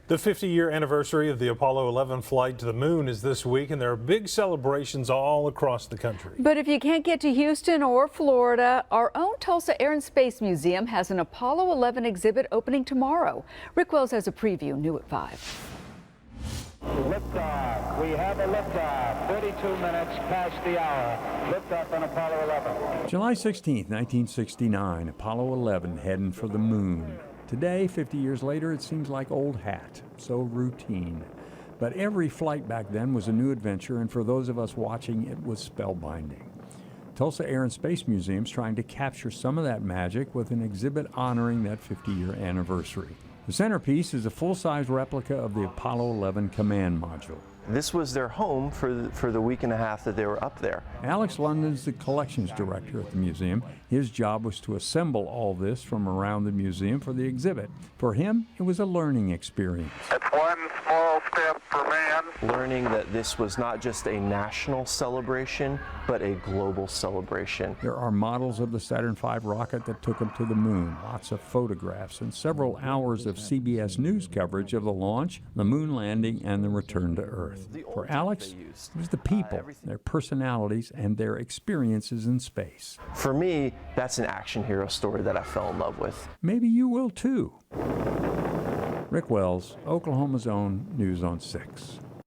The 50-year anniversary of the Apollo 11 flight to the moon is this week, and there are big celebrations all across the country. But if you can't get to Houston or Florida, our own Tulsa Air and Space Museum has an Apollo 11 exhibit opening tomorrow. Rick Wells has a preview, new at 5. Liftoff. We have a liftoff. 32 minutes past the hour. Liftoff on Apollo 11. July 16th, 1969, Apollo 11 heading for the moon. Today, 50 years later, it seems like old hat, so routine. But every flight back then was a new adventure, and for those of us watching, it was spellbinding. Tulsa Air and Space Museum's trying to capture some of that magic with an exhibit honoring that 50-year anniversary. The centerpiece is a full-size replica of the Apollo 11 command module. This was their home for the week and a half that they were up there. Alex London's the collections director at the museum. His job was to assemble all this from around the museum for the exhibit. For him, it was a learning experience. It's one small step for man. Learning that this was not just a national celebration, but a global celebration. There are models of the Saturn V rocket that took them to the moon, lots of photographs, and several hours of CBS News coverage of the launch, the moon landing, and the return to Earth. For Alex, it was the people, their personalities, and their experiences in space. For me, that's an action hero story that I fell in love with. Maybe you will too. Rick Wells, Oklahoma's own News on 6.